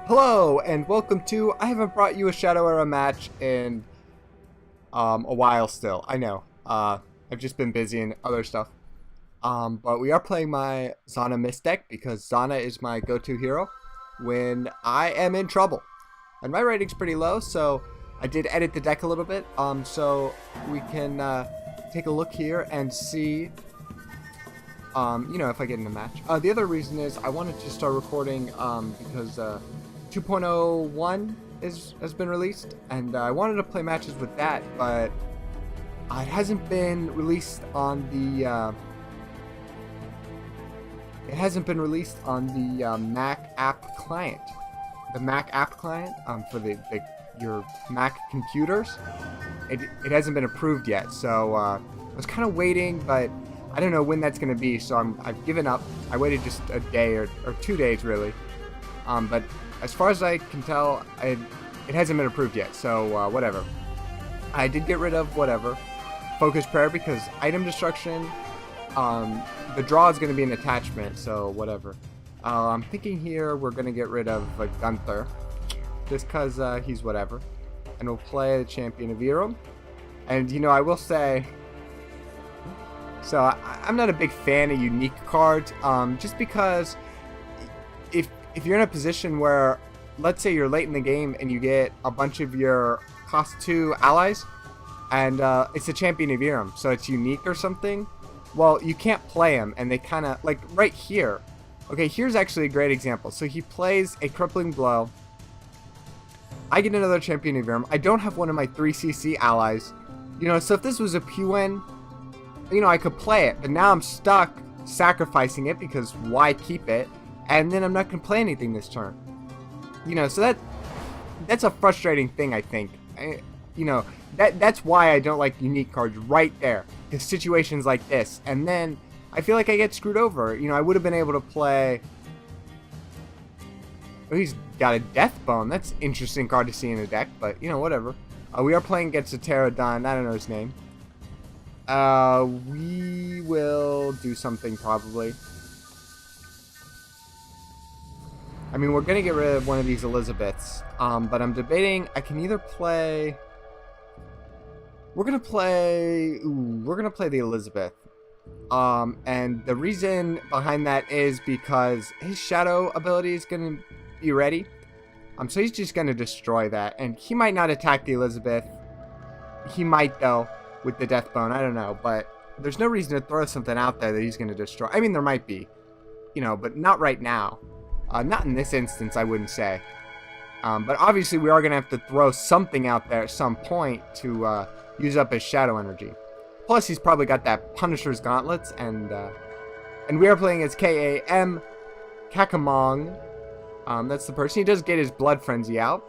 Hello and welcome to. I haven't brought you a Shadow Era match in a while still. I know. I've just been busy and other stuff. But we are playing my Zhanna Mist deck because Zhanna is my go-to hero when I am in trouble. And my rating's pretty low, so I did edit the deck a little bit. So we can take a look here and see if I get in the match. The other reason is I wanted to start recording because 2.01 has been released, and I wanted to play matches with that, but it hasn't been released on the Mac app client. The Mac app client for your Mac computers. It hasn't been approved yet, so I was kind of waiting, but I don't know when that's going to be, so I've given up. I waited just a day or 2 days, really. But as far as I can tell, it hasn't been approved yet, so whatever. I did get rid of whatever. Focus Prayer, because item destruction, the draw is going to be an attachment, so whatever. I'm thinking here we're going to get rid of Gunther, just because he's whatever. And we'll play the Champion of Irum. And, I will say, so I'm not a big fan of unique cards, just because if you're in a position where, let's say you're late in the game and you get a bunch of your cost 2 allies, and it's a Champion of Irum, so it's unique or something, well, you can't play him, and they kind of, like right here, okay, here's actually a great example. So he plays a Crippling Blow, I get another Champion of Irum, I don't have one of my 3cc allies, so if this was a PUN, I could play it, but now I'm stuck sacrificing it because why keep it? And then I'm not going to play anything this turn. So that's a frustrating thing, I think. That's why I don't like unique cards right there. Because situations like this. And then I feel like I get screwed over. I would have been able to play... Oh, he's got a Death Bone. That's an interesting card to see in a deck, but, whatever. We are playing against a Pterodon. I don't know his name. We will do something probably. I mean, we're gonna get rid of one of these Elizabeths, but I'm debating. I can either play. We're gonna play the Elizabeth, and the reason behind that is because his Shadow ability is gonna be ready. So he's just gonna destroy that, and he might not attack the Elizabeth. He might though with the Death Bone. I don't know, but there's no reason to throw something out there that he's gonna destroy. I mean, there might be, but not right now. Not in this instance, I wouldn't say. But obviously we are going to have to throw something out there at some point to use up his shadow energy. Plus he's probably got that Punisher's Gauntlets, and we are playing as K.A.M. Kakamong. That's the person. He does get his Blood Frenzy out.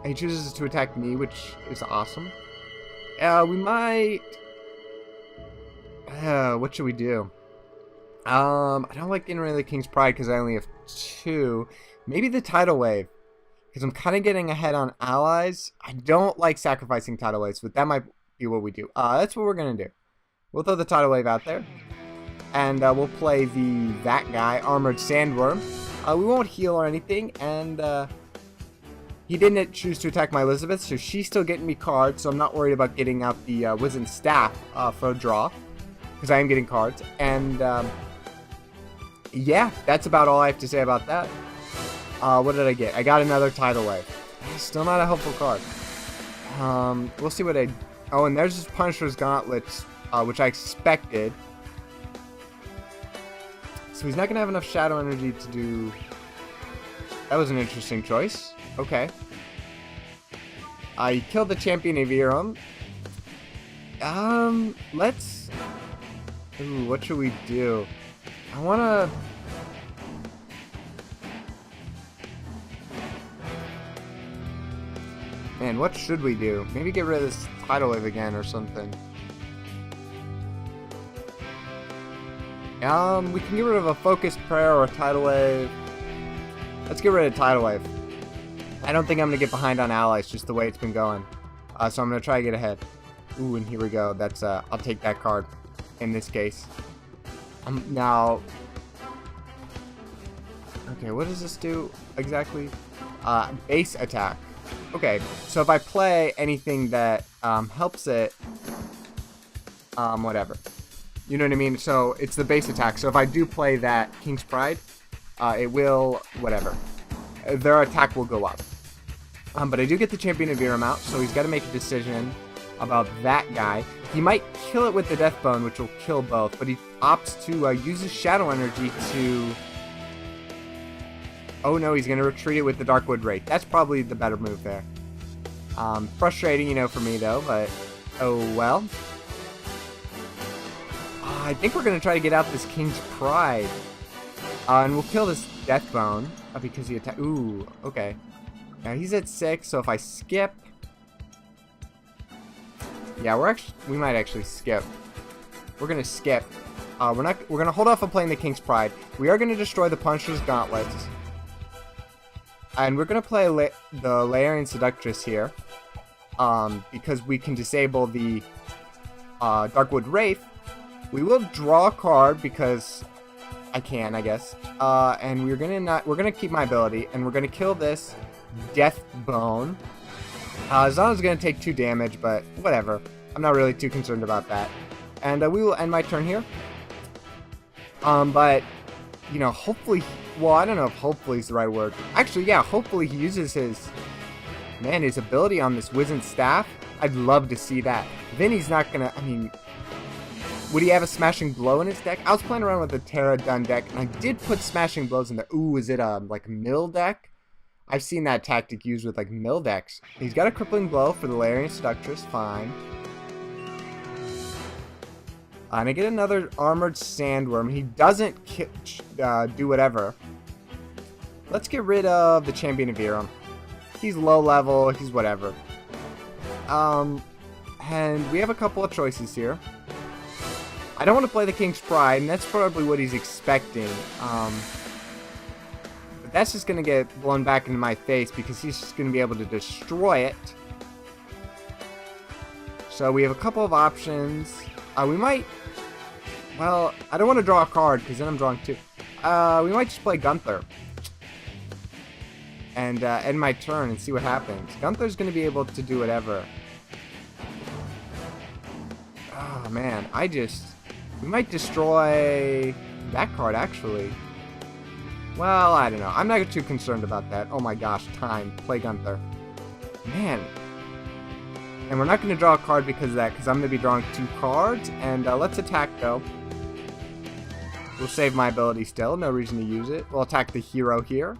He chooses to attack me, which is awesome. We might... what should we do? I don't like getting rid of the King's Pride because I only have 2. Maybe the Tidal Wave, because I'm kind of getting ahead on allies. I don't like sacrificing Tidal Waves, but that might be what we do. That's what we're going to do. We'll throw the Tidal Wave out there, and we'll play that guy, Armored Sandworm. We won't heal or anything, and he didn't choose to attack my Elizabeth, so she's still getting me cards, so I'm not worried about getting out the Wizent Staff for a draw, because I am getting cards, and... yeah, that's about all I have to say about that. What did I get? I got another Tidal Wave. Still not a helpful card. We'll see what I... Oh, and there's his Punisher's Gauntlets, which I expected. So he's not going to have enough Shadow Energy to do... That was an interesting choice. Okay. He killed the Champion of Irum. Let's... Ooh, what should we do? I wanna... Man, what should we do? Maybe get rid of this Tidal Wave again or something. We can get rid of a Focus Prayer or a Tidal Wave. Let's get rid of Tidal Wave. I don't think I'm gonna get behind on allies, just the way it's been going. So I'm gonna try to get ahead. Ooh, and here we go. That's I'll take that card in this case. Now Okay, what does this do exactly? Base attack. Okay, so if I play anything that helps it, whatever. You know what I mean? So it's the base attack. So if I do play that King's Pride, it will, whatever. Their attack will go up. But I do get the Champion of Irum out, so he's got to make a decision about that guy. He might kill it with the Death Bone, which will kill both, but he opts to use his Shadow Energy to... Oh no, he's going to retreat it with the Darkwood Wraith. That's probably the better move there. Frustrating, you know, for me though, but oh well. I think we're going to try to get out this King's Pride. And we'll kill this Death Bone because he attacked... Ooh, okay. Now he's at 6, so if I skip... Yeah, we might actually skip. We're going to skip. We're going to hold off on playing the King's Pride. We are going to destroy the Punisher's Gauntlets. And we're going to play the Layarian Seductress here. Because we can disable the Darkwood Wraith. We will draw a card because I can, I guess. And we're gonna keep my ability, and we're gonna kill this Death Bone. Zhanna's gonna take 2 damage, but whatever. I'm not really too concerned about that. And we will end my turn here. But you know, hopefully, well, I don't know if hopefully is the right word. Actually, yeah, hopefully he uses his ability on this Wizent staff. I'd love to see that. Then he's not gonna. I mean. Would he have a Smashing Blow in his deck? I was playing around with the Terra Dun deck, and I did put Smashing Blows in there. Ooh, is it like a mill deck? I've seen that tactic used with like mill decks. He's got a Crippling Blow for the Layarian Seductress, fine. And I get another Armored Sandworm. He doesn't do whatever. Let's get rid of the Champion of Irum. He's low level, he's whatever. And we have a couple of choices here. I don't want to play the King's Pride, and that's probably what he's expecting. But that's just going to get blown back into my face because he's just going to be able to destroy it. So we have a couple of options. We might... Well, I don't want to draw a card because then I'm drawing 2. We might just play Gunther. And end my turn and see what happens. Gunther's going to be able to do whatever. Oh, man. We might destroy that card, actually. Well, I don't know. I'm not too concerned about that. Oh my gosh, time. Play Gunther. Man. And we're not going to draw a card because of that, because I'm going to be drawing 2 cards. And let's attack, though. We'll save my ability still. No reason to use it. We'll attack the hero here.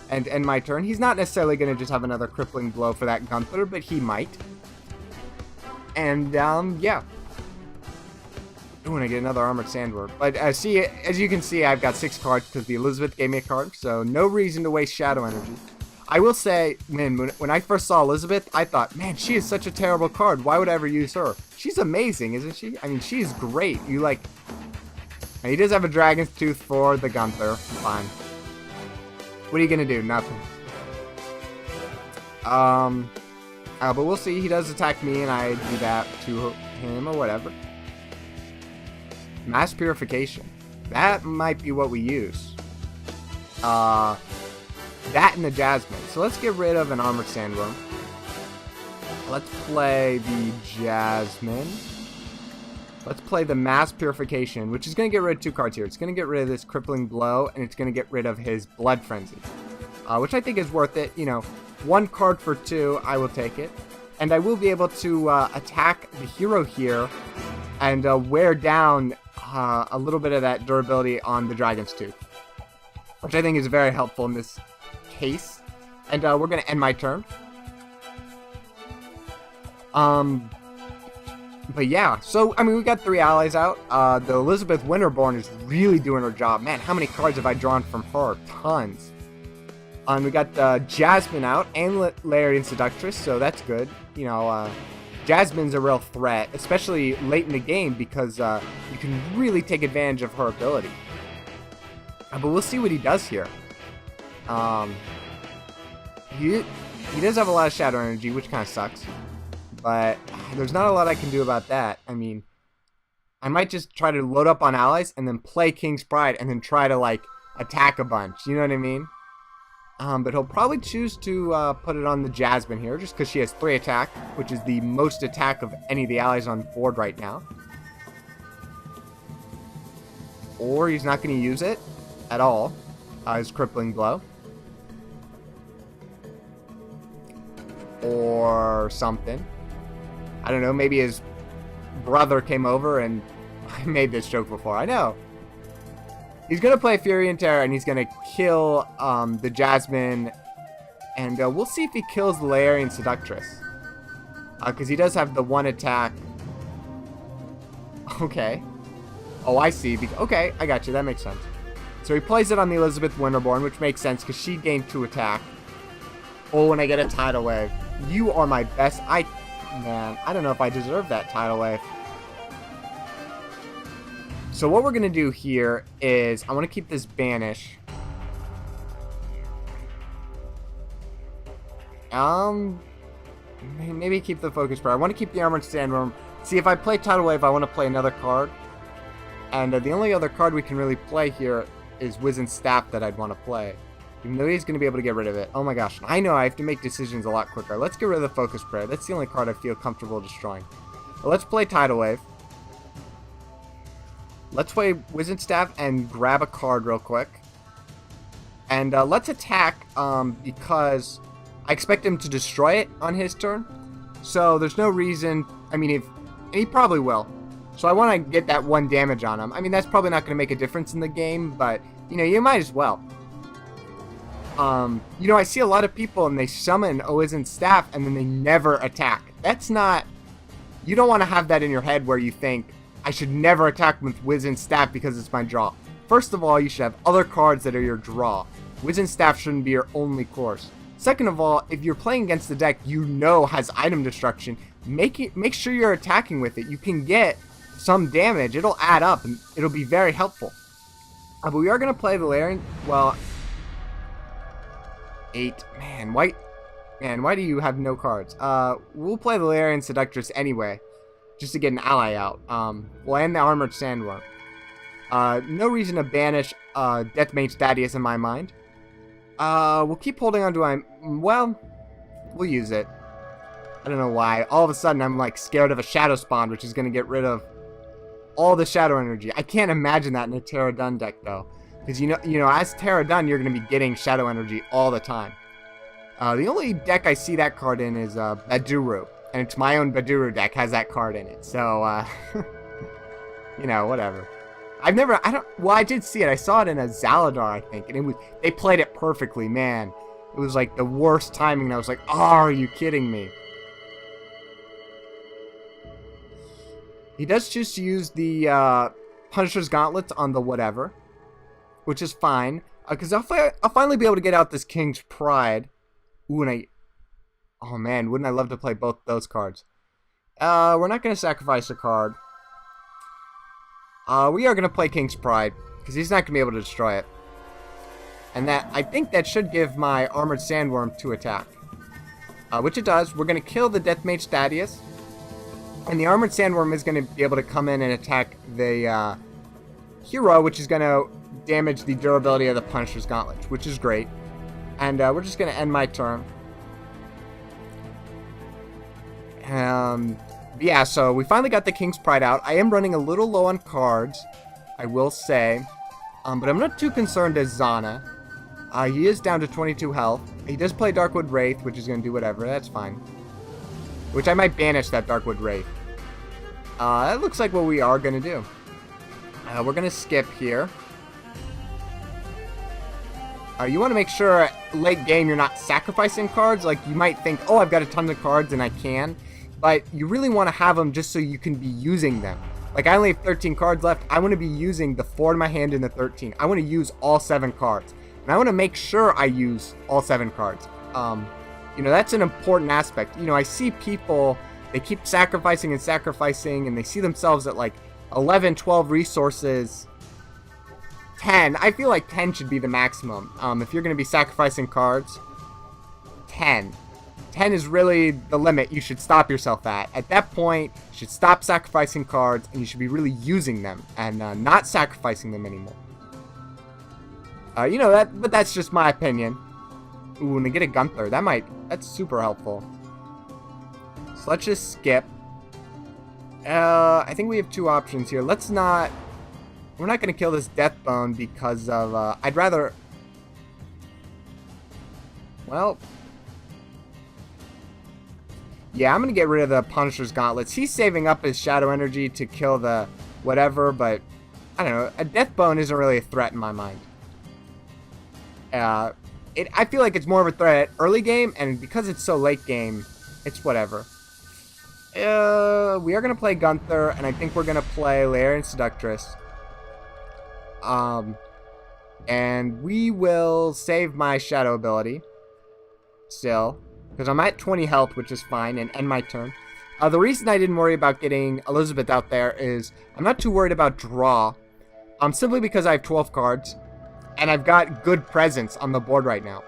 And end my turn. He's not necessarily going to just have another Crippling Blow for that Gunther, but he might. And, yeah. Ooh, and I get another Armored Sandworm. But as you can see, I've got 6 cards because the Elizabeth gave me a card, so no reason to waste Shadow Energy. I will say, man, when I first saw Elizabeth, I thought, man, she is such a terrible card. Why would I ever use her? She's amazing, isn't she? I mean, she's great. And he does have a Dragon's Tooth for the Gunther. Fine. What are you gonna do? Nothing. But we'll see. He does attack me, and I do that to him or whatever. Mass Purification. That might be what we use. That and the Jasmine. So let's get rid of an Armored Sandworm. Let's play the Jasmine. Let's play the Mass Purification, which is going to get rid of 2 cards here. It's going to get rid of this Crippling Blow, and it's going to get rid of his Blood Frenzy. Which I think is worth it. You know, 1 card for 2, I will take it. And I will be able to attack the hero here and wear down a little bit of that durability on the Dragon's Tooth, which I think is very helpful in this case. And we're going to end my turn. But yeah, so, I mean, we got 3 allies out. The Elizabeth WInterborn is really doing her job. Man, how many cards have I drawn from her? Tons. We got Jasmine out and Layarian Seductress, so that's good. You know, Jasmine's a real threat, especially late in the game, because you can really take advantage of her ability. But we'll see what he does here. He does have a lot of Shadow Energy, which kind of sucks. But there's not a lot I can do about that. I mean, I might just try to load up on allies and then play King's Pride and then try to, like, attack a bunch. You know what I mean? But he'll probably choose to put it on the Jasmine here, just because she has 3 attack, which is the most attack of any of the allies on board right now. Or he's not going to use it at all, his crippling blow. Or something. I don't know, maybe his brother came over and I made this joke before, I know. He's going to play Fury and Terror, and he's going to kill the Jasmine, and we'll see if he kills the Layarian Seductress. Because he does have the 1 attack. Okay. Oh, I see. Okay, I got you. That makes sense. So he plays it on the Elizabeth WInterborn, which makes sense, because she gained 2 attack. Oh, and I get a Tidal Wave. You are my best. Man, I don't know if I deserve that Tidal Wave. So what we're going to do here is, I want to keep this Banish. Maybe keep the Focus Prayer. I want to keep the Armored Sandworm. See, if I play Tidal Wave, I want to play another card. And the only other card we can really play here is Wizent's Staff that I'd want to play. Even though he's going to be able to get rid of it. Oh my gosh, I know I have to make decisions a lot quicker. Let's get rid of the Focus Prayer. That's the only card I feel comfortable destroying. But let's play Tidal Wave. Let's play Wizent Staff and grab a card real quick. And let's attack because I expect him to destroy it on his turn. So there's no reason. I mean, he probably will. So I want to get that 1 damage on him. I mean, that's probably not going to make a difference in the game, but you know, you might as well. You know, I see a lot of people and they summon Wizent Staff and then they never attack. That's not. You don't want to have that in your head where you think, I should never attack with Wizent Staff because it's my draw. First of all, you should have other cards that are your draw. Wizent Staff shouldn't be your only course. Second of all, if you're playing against the deck you know has item destruction, make sure you're attacking with it. You can get some damage. It'll add up and it'll be very helpful. But we are going to play the Layarian. Well, 8. Man, why do you have no cards? We'll play the Layarian Seductress anyway, just to get an ally out. We'll end the Armored Sandworm. No reason to banish Deathmage Thaddeus in my mind. We'll keep holding on to well, we'll use it. I don't know why. All of a sudden, I'm like scared of a Shadow Spawn, which is going to get rid of all the Shadow Energy. I can't imagine that in a Terra Dun deck, though. Because, you know, as Terra Dun, you're going to be getting Shadow Energy all the time. The only deck I see that card in is Baduru. And it's my own Baduru deck has that card in it. So, you know, whatever. Well, I did see it. I saw it in a Zaladar, I think. And they played it perfectly, man. It was like the worst timing. And I was like, oh, are you kidding me? He does choose to use the Punisher's Gauntlets on the whatever, which is fine. Because I'll finally be able to get out this King's Pride. Ooh, and oh man, wouldn't I love to play both those cards? We're not going to sacrifice a card. We are going to play King's Pride, because he's not going to be able to destroy it. And I think that should give my Armored Sandworm 2 attack. Which it does. We're going to kill the Deathmage Thaddeus. And the Armored Sandworm is going to be able to come in and attack the hero, which is going to damage the durability of the Punisher's Gauntlet, which is great. And we're just going to end my turn. Yeah, so we finally got the King's Pride out. I am running a little low on cards, I will say. But I'm not too concerned as Zhanna. He is down to 22 health. He does play Darkwood Wraith, which is going to do whatever. That's fine. Which I might banish that Darkwood Wraith. That looks like what we are going to do. We're going to skip here. You want to make sure late game you're not sacrificing cards. Like, you might think, oh, I've got a ton of cards and I can. But you really want to have them just so you can be using them. Like, I only have 13 cards left. I want to be using the 4 in my hand and the 13. I want to use all 7 cards. And I want to make sure I use all 7 cards. You know, that's an important aspect. You know, I see people, they keep sacrificing and sacrificing, and they see themselves at like 11, 12 resources. 10. I feel like 10 should be the maximum. If you're going to be sacrificing cards, 10. 10 is really the limit you should stop yourself at. At that point, you should stop sacrificing cards, and you should be really using them, and not sacrificing them anymore. You know that, but that's just my opinion. Ooh, and to get a Gunther, that's super helpful. So let's just skip. I think we have two options here. We're not gonna kill this Deathbone because of, I'd rather, well, yeah, I'm gonna get rid of the Punisher's Gauntlets. He's saving up his Shadow Energy to kill the whatever, but I don't know, a Deathbone isn't really a threat in my mind. I feel like it's more of a threat at early game, and because it's so late game, it's whatever. We are going to play Gunther, and I think we're going to play Layarian Seductress. And we will save my Shadow ability still, because I'm at 20 health, which is fine, and end my turn. The reason I didn't worry about getting Elizabeth out there is I'm not too worried about draw, simply because I have 12 cards. And I've got good presence on the board right now.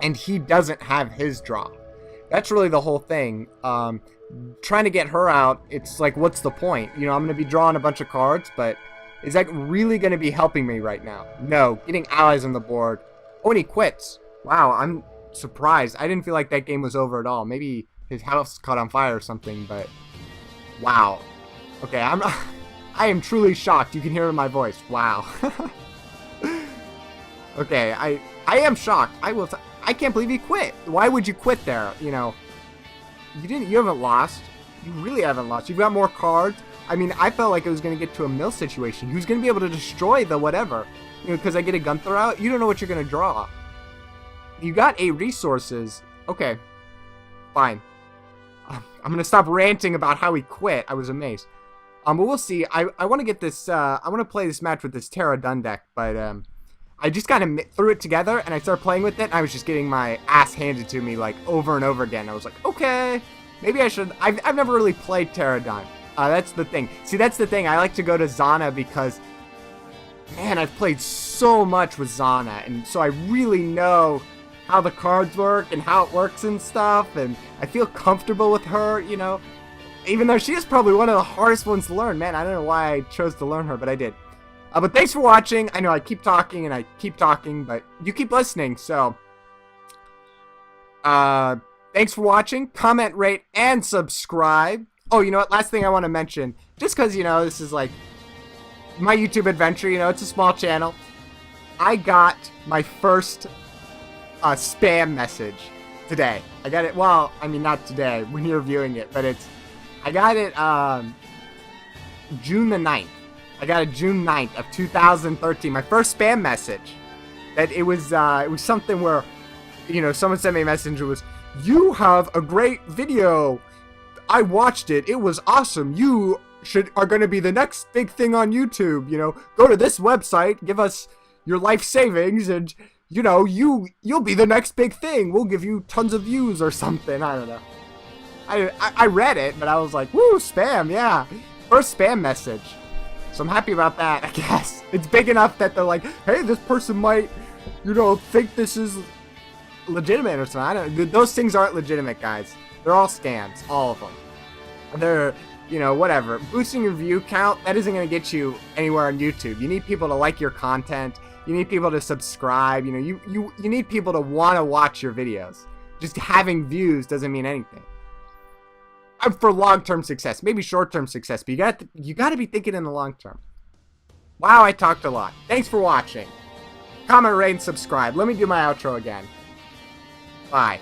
And he doesn't have his draw. That's really the whole thing. Trying to get her out, it's like, what's the point? You know, I'm going to be drawing a bunch of cards, but is that really going to be helping me right now? No. Getting allies on the board. Oh, and he quits. Wow, I'm surprised. I didn't feel like that game was over at all. Maybe his house caught on fire or something, but wow. Okay, I am truly shocked. You can hear it in my voice. Wow. Okay, I am shocked. I can't believe he quit. Why would you quit there? You know, you haven't lost. You really haven't lost. You've got more cards. I mean, I felt like it was going to get to a mill situation. He was going to be able to destroy the whatever. You know, because I get a Gunther out, you don't know what you're going to draw. You got 8 resources. Okay, fine. I'm going to stop ranting about how he quit. I was amazed. But we'll see. I want to get this, I want to play this match with this Terra Dun deck, but, I just kind of threw it together, and I started playing with it, and I was just getting my ass handed to me, like, over and over again. I was like, okay, maybe I should. I've never really played Pterodon. That's the thing. See, that's the thing. I like to go to Zhanna because, man, I've played so much with Zhanna, and so I really know how the cards work and how it works and stuff, and I feel comfortable with her, you know, even though she is probably one of the hardest ones to learn. Man, I don't know why I chose to learn her, but I did. But thanks for watching. I know I keep talking and I keep talking, but you keep listening, so thanks for watching. Comment, rate, and subscribe. Oh, you know what? Last thing I want to mention, just because, you know, this is like my YouTube adventure, you know, it's a small channel. I got my first spam message today. I got it, well, I mean, not today when you're viewing it, but I got it June the 9th. I got it June 9th of 2013. My first spam message. That it was something where, you know, someone sent me a message. It was, you have a great video. I watched it. It was awesome. You are going to be the next big thing on YouTube. You know, go to this website, give us your life savings, and you know, you'll be the next big thing. We'll give you tons of views or something. I don't know. I read it, but I was like, woo, spam, yeah. First spam message. So I'm happy about that, I guess. It's big enough that they're like, hey, this person might, you know, think this is legitimate or something. I don't. Those things aren't legitimate, guys. They're all scams, all of them. They're, you know, whatever. Boosting your view count, that isn't going to get you anywhere on YouTube. You need people to like your content. You need people to subscribe. You know, you need people to want to watch your videos. Just having views doesn't mean anything. I'm for long-term success, maybe short-term success, but you got to be thinking in the long term. Wow, I talked a lot. Thanks for watching. Comment, rate, and subscribe. Let me do my outro again. Bye.